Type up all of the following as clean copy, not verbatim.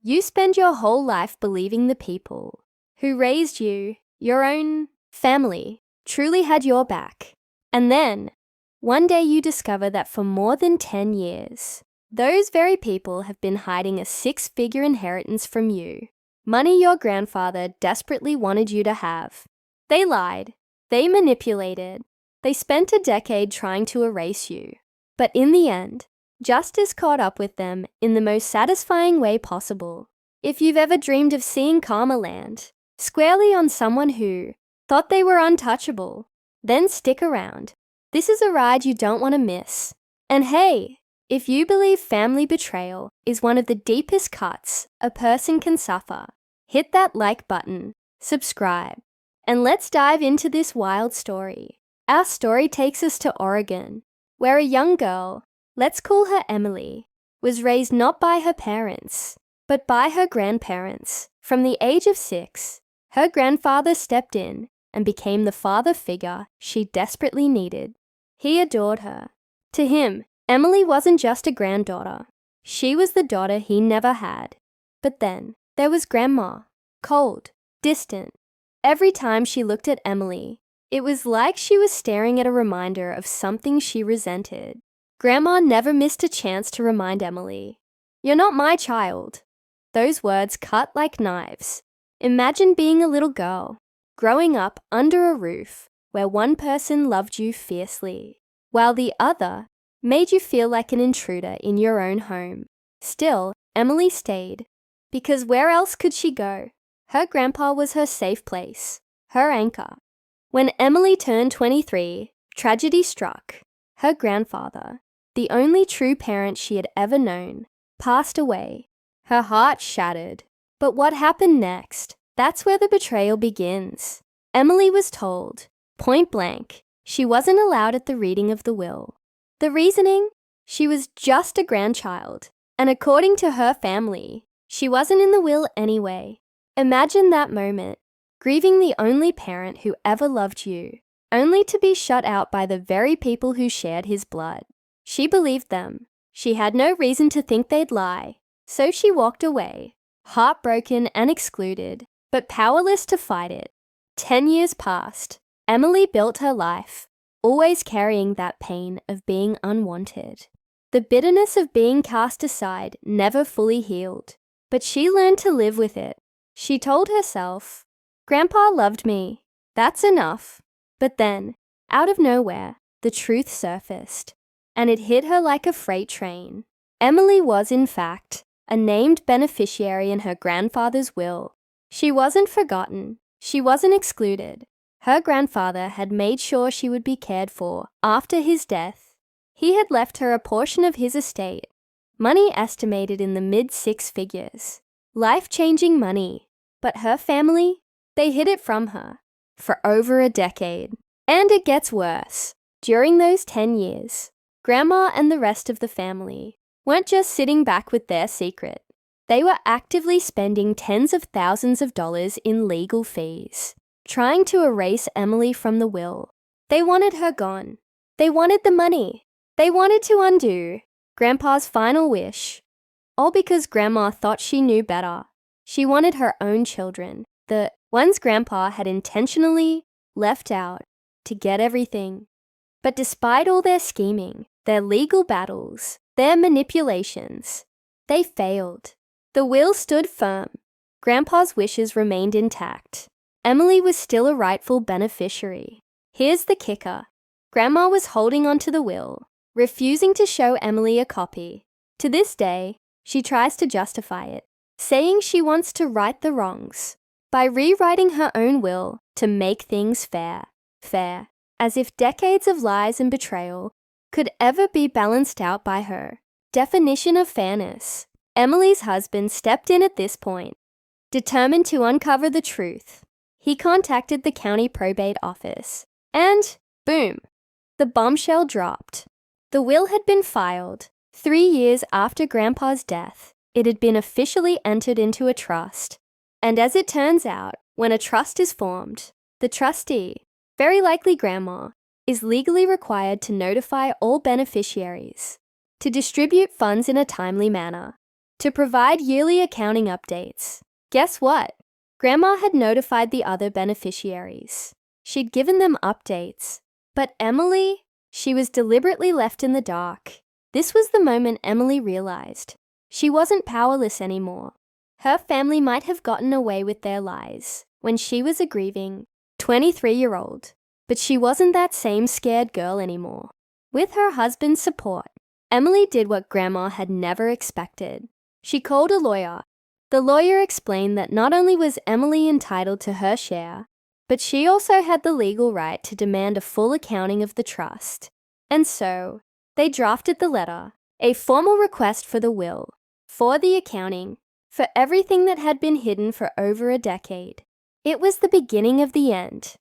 You spend your whole life believing the people who raised you, your own family, truly had your back. And then, one day you discover that for more than 10 years, those very people have been hiding a 6-figure inheritance from you. Money your grandfather desperately wanted you to have. They lied. They manipulated. They spent a decade trying to erase you. But in the end, justice caught up with them in the most satisfying way possible. If you've ever dreamed of seeing karma land squarely on someone who thought they were untouchable, then stick around. This is a ride you don't want to miss. And hey, if you believe family betrayal is one of the deepest cuts a person can suffer, hit that like button, subscribe, and let's dive into this wild story. Our story takes us to Oregon, where a young girl, let's call her Emily, was raised not by her parents, but by her grandparents. From the age of 6, her grandfather stepped in and became the father figure she desperately needed. He adored her. To him, Emily wasn't just a granddaughter. She was the daughter he never had. But then, there was Grandma, cold, distant. Every time she looked at Emily, it was like she was staring at a reminder of something she resented. Grandma never missed a chance to remind Emily, "You're not my child." Those words cut like knives. Imagine being a little girl, growing up under a roof where one person loved you fiercely, while the other made you feel like an intruder in your own home. Still, Emily stayed, because where else could she go? Her grandpa was her safe place, her anchor. When Emily turned 23, tragedy struck. Her grandfather, the only true parent she had ever known, passed away. Her heart shattered. But what happened next? That's where the betrayal begins. Emily was told, point blank, she wasn't allowed at the reading of the will. The reasoning? She was just a grandchild, and according to her family, she wasn't in the will anyway. Imagine that moment, grieving the only parent who ever loved you, only to be shut out by the very people who shared his blood. She believed them. She had no reason to think they'd lie, so she walked away, heartbroken and excluded, but powerless to fight it. 10 years passed. Emily built her life, always carrying that pain of being unwanted. The bitterness of being cast aside never fully healed, but she learned to live with it. She told herself, "Grandpa loved me. That's enough." But then, out of nowhere, the truth surfaced, and it hit her like a freight train. Emily was, in fact, a named beneficiary in her grandfather's will. She wasn't forgotten. She wasn't excluded. Her grandfather had made sure she would be cared for after his death. He had left her a portion of his estate, money estimated in the mid-6 figures. Life-changing money. But her family, they hid it from her for over a decade. And it gets worse. During those 10 years, Grandma and the rest of the family weren't just sitting back with their secret. They were actively spending tens of thousands of dollars in legal fees, trying to erase Emily from the will. They wanted her gone. They wanted the money. They wanted to undo Grandpa's final wish. All because Grandma thought she knew better. She wanted her own children, the ones Grandpa had intentionally left out, to get everything. But despite all their scheming, their legal battles, their manipulations, they failed. The will stood firm. Grandpa's wishes remained intact. Emily was still a rightful beneficiary. Here's the kicker. Grandma was holding onto the will, refusing to show Emily a copy. To this day, she tries to justify it, saying she wants to right the wrongs by rewriting her own will to make things fair, as if decades of lies and betrayal could ever be balanced out by her definition of fairness. Emily's husband stepped in at this point, determined to uncover the truth. He contacted the county probate office, and boom, the bombshell dropped. The will had been filed. 3 years after Grandpa's death, it had been officially entered into a trust. And as it turns out, when a trust is formed, the trustee, very likely Grandma, is legally required to notify all beneficiaries, to distribute funds in a timely manner. to provide yearly accounting updates. Guess what? Grandma had notified the other beneficiaries. She'd given them updates. But Emily, she was deliberately left in the dark. This was the moment Emily realized she wasn't powerless anymore. Her family might have gotten away with their lies when she was a grieving 23-year-old, but she wasn't that same scared girl anymore. With her husband's support, Emily did what Grandma had never expected. She called a lawyer. The lawyer explained that not only was Emily entitled to her share, but she also had the legal right to demand a full accounting of the trust. And so, they drafted the letter, a formal request for the will, for the accounting, for everything that had been hidden for over a decade. It was the beginning of the end.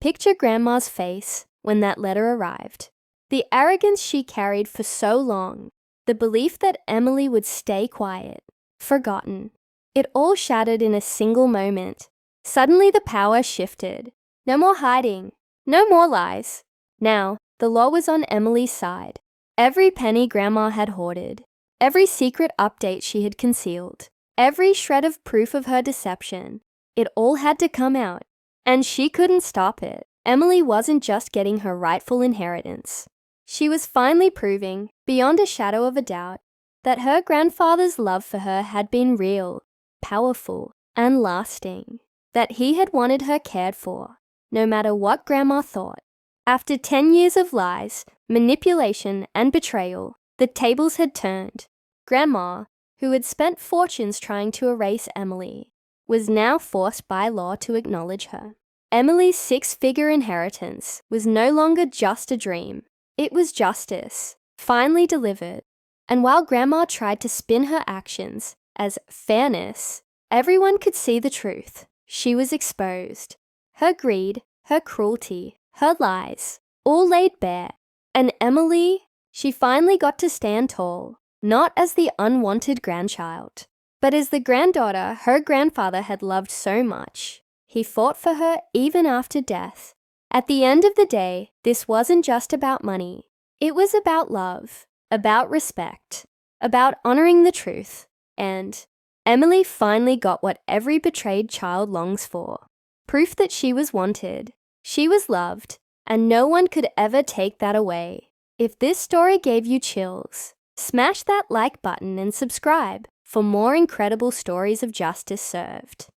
Picture Grandma's face when that letter arrived. The arrogance she carried for so long, the belief that Emily would stay quiet, forgotten. It all shattered in a single moment. Suddenly the power shifted. No more hiding, no more lies. Now, the law was on Emily's side. Every penny Grandma had hoarded, every secret update she had concealed, every shred of proof of her deception, it all had to come out. And she couldn't stop it. Emily wasn't just getting her rightful inheritance. She was finally proving, beyond a shadow of a doubt, that her grandfather's love for her had been real, powerful, and lasting. That he had wanted her cared for, no matter what Grandma thought. After 10 years of lies, manipulation, and betrayal, the tables had turned. Grandma, who had spent fortunes trying to erase Emily, was now forced by law to acknowledge her. Emily's 6-figure inheritance was no longer just a dream. It was justice, finally delivered. And while Grandma tried to spin her actions as fairness, everyone could see the truth. She was exposed. Her greed, her cruelty, her lies, all laid bare. And Emily, she finally got to stand tall, not as the unwanted grandchild, but as the granddaughter her grandfather had loved so much. He fought for her even after death. At the end of the day, this wasn't just about money. It was about love, about respect, about honoring the truth. And Emily finally got what every betrayed child longs for. Proof that she was wanted, she was loved, and no one could ever take that away. If this story gave you chills, smash that like button and subscribe for more incredible stories of justice served.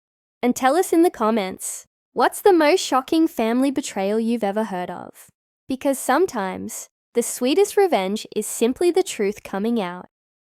And tell us in the comments, what's the most shocking family betrayal you've ever heard of? Because sometimes, the sweetest revenge is simply the truth coming out.